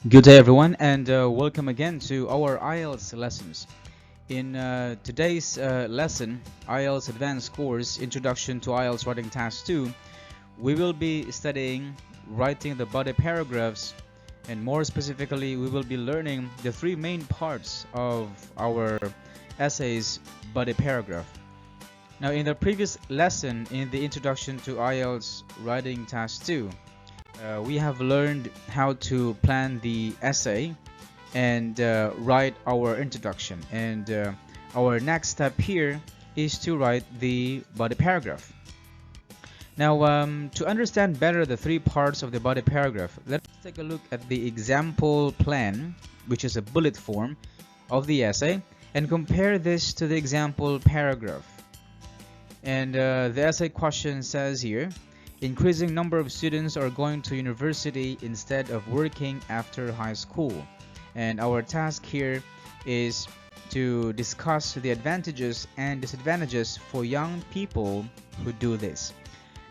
Good day, everyone, and welcome again to our IELTS lessons. In today's lesson, IELTS Advanced Course Introduction to IELTS Writing Task 2, we will be studying writing the body paragraphs, and more specifically, we will be learning the three main parts of our essay's body paragraph. Now, in the previous lesson, in the Introduction to IELTS Writing Task 2, we have learned how to plan the essay and write our introduction, and our next step here is to write the body paragraph. Now, to understand better the three parts of the body paragraph, let's take a look at the example plan, which is a bullet form of the essay, and compare this to the example paragraph. And the essay question says here, increasing number of students are going to university instead of working after high school. And our task here is to discuss the advantages and disadvantages for young people who do this.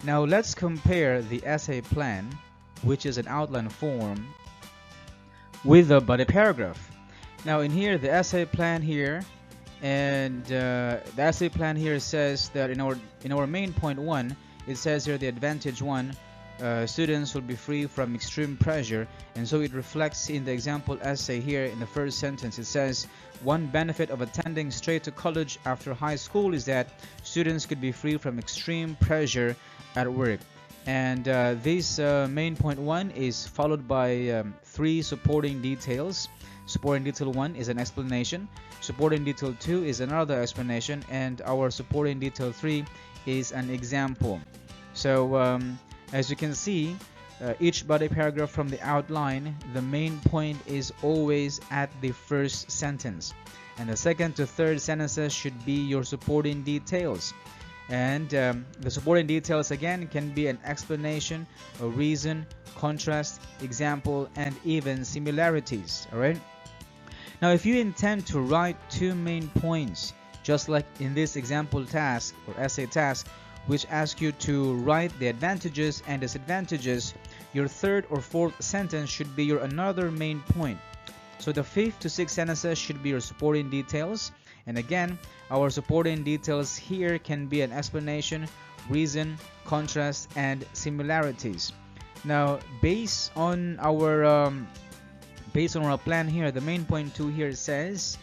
Now let's compare the essay plan, which is an outline form, with the body paragraph. Now in here, the essay plan here, and the essay plan here says that in our main point 1, it says here the advantage 1, students will be free from extreme pressure, and so it reflects in the example essay here in the first sentence. It says one benefit of attending straight to college after high school is that students could be free from extreme pressure at work. And this main point 1 is followed by 3 supporting details. Supporting detail 1 is an explanation, supporting detail 2 is another explanation, and our supporting detail 3 is an example. So as you can see, each body paragraph from the outline, the main point is always at the first sentence, and the second to third sentences should be your supporting details. And the supporting details again can be an explanation, a reason, contrast, example, and even similarities. Alright, now if you intend to write 2 main points, just like in this example task or essay task, which asks you to write the advantages and disadvantages, your third or fourth sentence should be your another main point. So the 5th to 6th sentences should be your supporting details. And again, our supporting details here can be an explanation, reason, contrast, and similarities. Now, based on our plan here, the main point 2 here says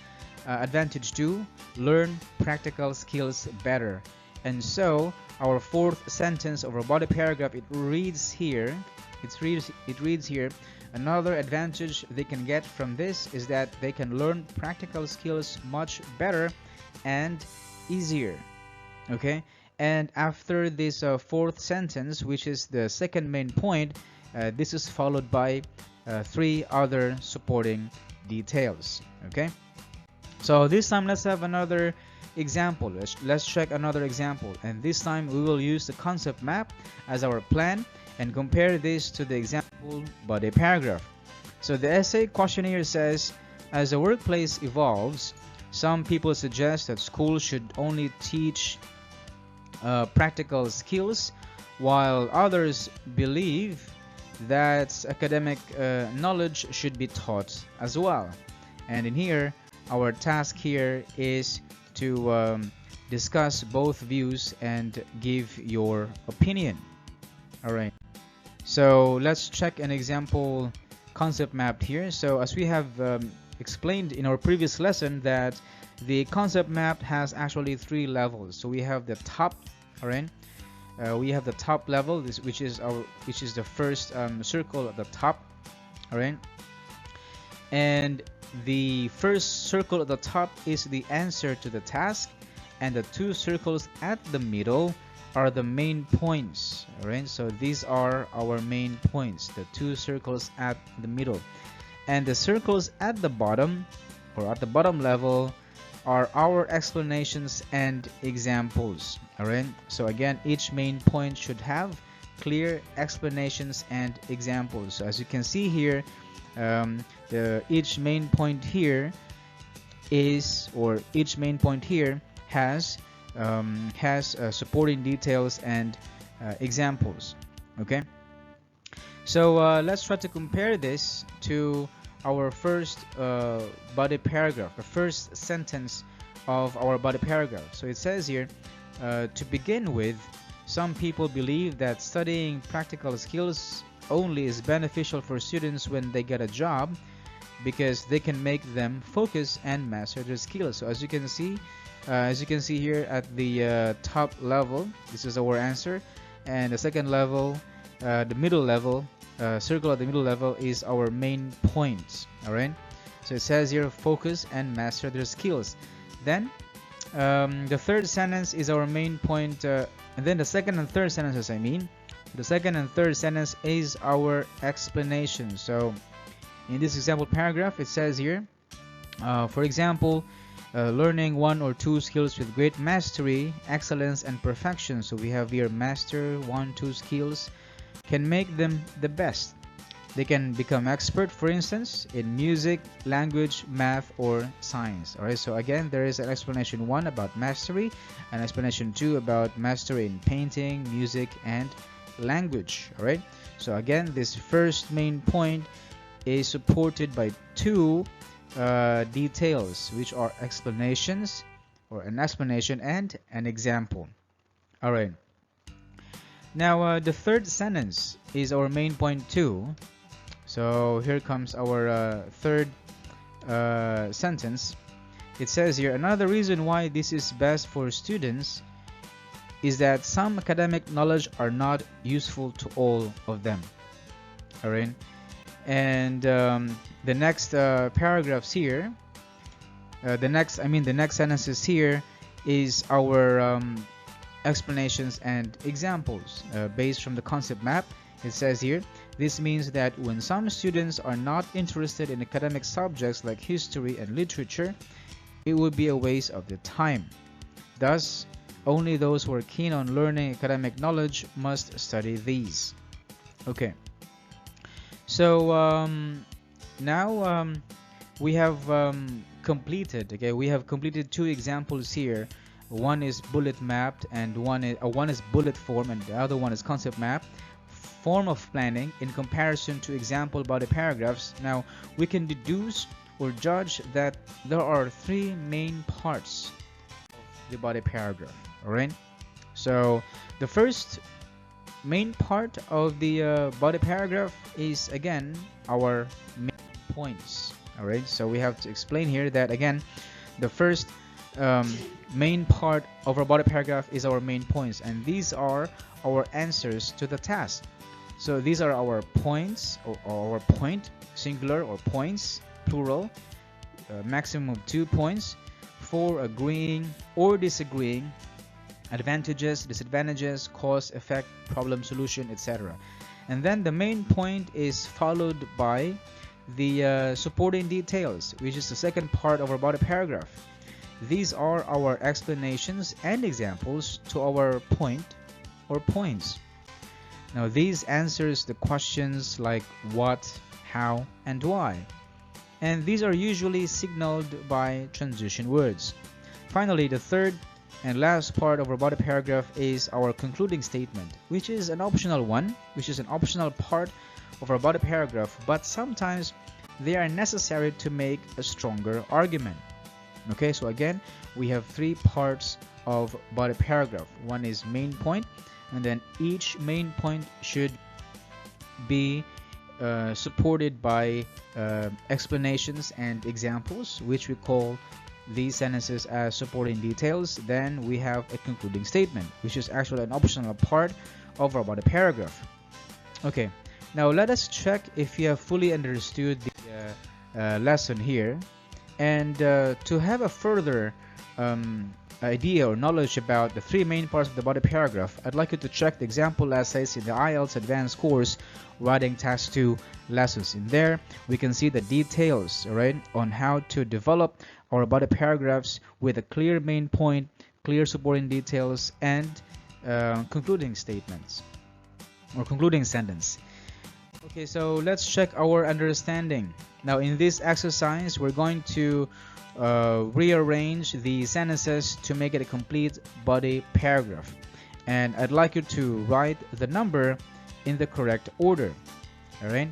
advantage 2, learn practical skills better. And so our 4th sentence of our body paragraph, it reads here, another advantage they can get from this is that they can learn practical skills much better and easier. Okay, and after this 4th sentence, which is the second main point, this is followed by 3 other supporting details. Okay, so this time let's have another example. Let's check another example, and this time we will use the concept map as our plan and compare this to the example body paragraph. So the essay questionnaire says, as the workplace evolves, some people suggest that schools should only teach practical skills, while others believe that academic knowledge should be taught as well. And in here, our task here is to discuss both views and give your opinion. Alright, so let's check an example concept map here. So as we have explained in our previous lesson, that the concept map has actually 3 levels. So we have the top, alright, we have the top level, which is the first circle at the top, alright, and the first circle at the top is the answer to the task, and the 2 circles at the middle are the main points. Alright, so these are our main points, the 2 circles at the middle, and the circles at the bottom, or at the bottom level, are our explanations and examples. Alright, so again, each main point should have clear explanations and examples. So as you can see here, each main point here has supporting details and examples. Okay, So let's try to compare this to our first body paragraph, the first sentence of our body paragraph. So it says here, to begin with, some people believe that studying practical skills only is beneficial for students when they get a job because they can make them focus and master their skills. So as you can see here at the top level, this is our answer, and the second level, the middle level, circle at the middle level is our main points. All right. So it says here, focus and master their skills. Then the third sentence is our main point, and then the second and third sentences. The second and third sentence is our explanation. So in this example paragraph, it says here, for example, learning one or two skills with great mastery, excellence, and perfection. So we have here master 1-2 skills can make them the best. They can become expert, for instance, in music, language, math, or science. All right. So again, there is an explanation 1 about mastery, and explanation 2 about mastery in painting, music, and language. All right. So again, this first main point is supported by 2 details, which are explanations, or an explanation and an example. All right. Now the third sentence is our main point 2. So here comes our third sentence. It says here, another reason why this is best for students is that some academic knowledge are not useful to all of them. All right. And the next paragraphs here, the next sentences here is our explanations and examples based from the concept map. It says here, this means that when some students are not interested in academic subjects like history and literature, it would be a waste of their time. Thus, only those who are keen on learning academic knowledge must study these. Okay. So now we have completed 2 examples here. One is bullet mapped, and one is bullet form, and the other one is concept map. Form of planning in comparison to example body paragraphs. Now we can deduce or judge that there are 3 main parts of the body paragraph. All right. So the first main part of the body paragraph is again our main points. All right. So we have to explain here that again, the first main part of our body paragraph is our main points, and these are our answers to the task. So these are our points, or our point, singular, or points, plural, maximum of 2 points for agreeing or disagreeing, advantages, disadvantages, cause, effect, problem, solution, etc. And then the main point is followed by the supporting details, which is the second part of our body paragraph. These are our explanations and examples to our point or points. Now these answers the questions like what, how, and why. And these are usually signaled by transition words. Finally, the third and last part of our body paragraph is our concluding statement, which is an optional one, which is an optional part of our body paragraph, but sometimes they are necessary to make a stronger argument. Okay, so again, we have 3 parts of body paragraph. One is main point, and then each main point should be supported by explanations and examples, which we call these sentences as supporting details. Then we have a concluding statement, which is actually an optional part of our body paragraph. Okay, now let us check if you have fully understood the lesson here. And to have a further idea or knowledge about the 3 main parts of the body paragraph, I'd like you to check the example essays in the IELTS Advanced Course Writing Task 2 lessons. In there, we can see the details, right, on how to develop our body paragraphs with a clear main point, clear supporting details, and concluding statements or concluding sentence. Okay, so let's check our understanding. Now in this exercise, we're going to rearrange the sentences to make it a complete body paragraph. And I'd like you to write the number in the correct order. All right,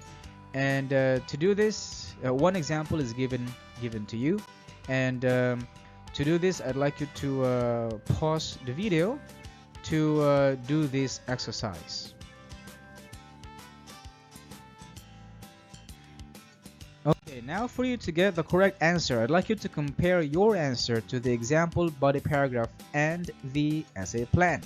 and to do this, one example is given to you, and to do this, I'd like you to pause the video to do this exercise. Okay, now for you to get the correct answer, I'd like you to compare your answer to the example body paragraph and the essay plan.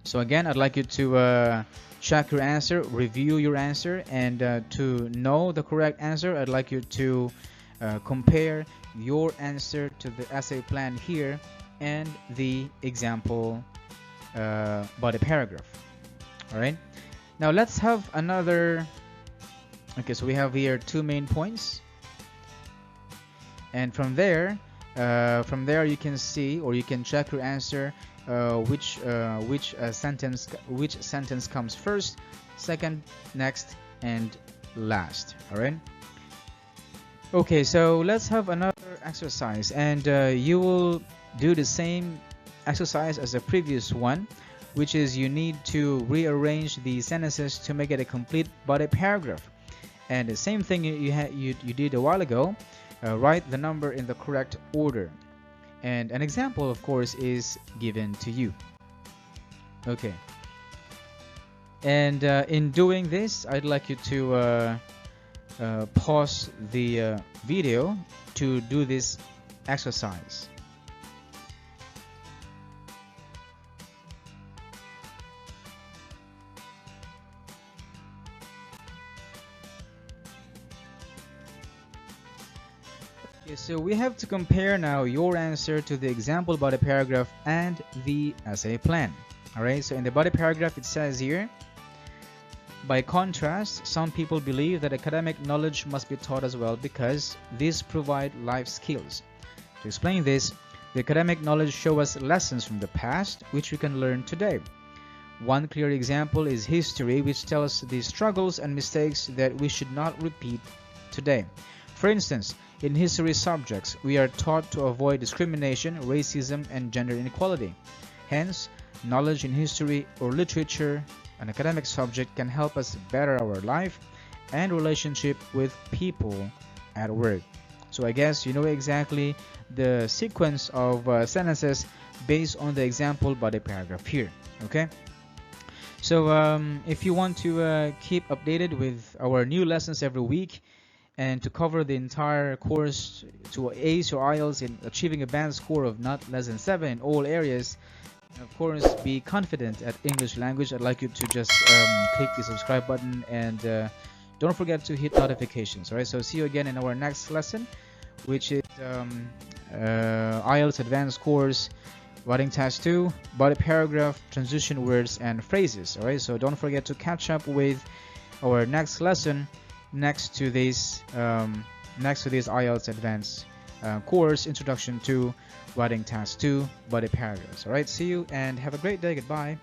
So again, I'd like you to check your answer, review your answer, and to know the correct answer, I'd like you to compare your answer to the essay plan here and the example body paragraph. All right, now let's have another. Okay, so we have here 2 main points, and from there you can see, or you can check your answer, which sentence comes first, second, next, and last. All right. Okay, so let's have another exercise, and you will do the same exercise as the previous one, which is you need to rearrange the sentences to make it a complete body paragraph. And the same thing you did a while ago, write the number in the correct order. And an example, of course, is given to you. Okay. And in doing this, I'd like you to pause the video to do this exercise. Okay, so we have to compare now your answer to the example body paragraph and the essay plan. Alright, so in the body paragraph it says here, by contrast, some people believe that academic knowledge must be taught as well because these provide life skills. To explain this, the academic knowledge shows us lessons from the past which we can learn today. One clear example is history, which tells the struggles and mistakes that we should not repeat today. For instance, in history subjects, we are taught to avoid discrimination, racism, and gender inequality. Hence, knowledge in history or literature, an academic subject, can help us better our life and relationship with people at work. So I guess you know exactly the sequence of sentences based on the example body paragraph here. Okay? So if you want to keep updated with our new lessons every week, and to cover the entire course to ace your IELTS in achieving a band score of not less than 7 in all areas, and of course be confident at English language, I'd like you to just click the subscribe button, and don't forget to hit notifications. Alright, so see you again in our next lesson, which is IELTS Advanced Course Writing Task 2, body paragraph, transition words and phrases. Alright, so don't forget to catch up with our next lesson next to this IELTS Advanced Course Introduction to Writing Task 2 body paragraphs. Alright, see you and have a great day. Goodbye.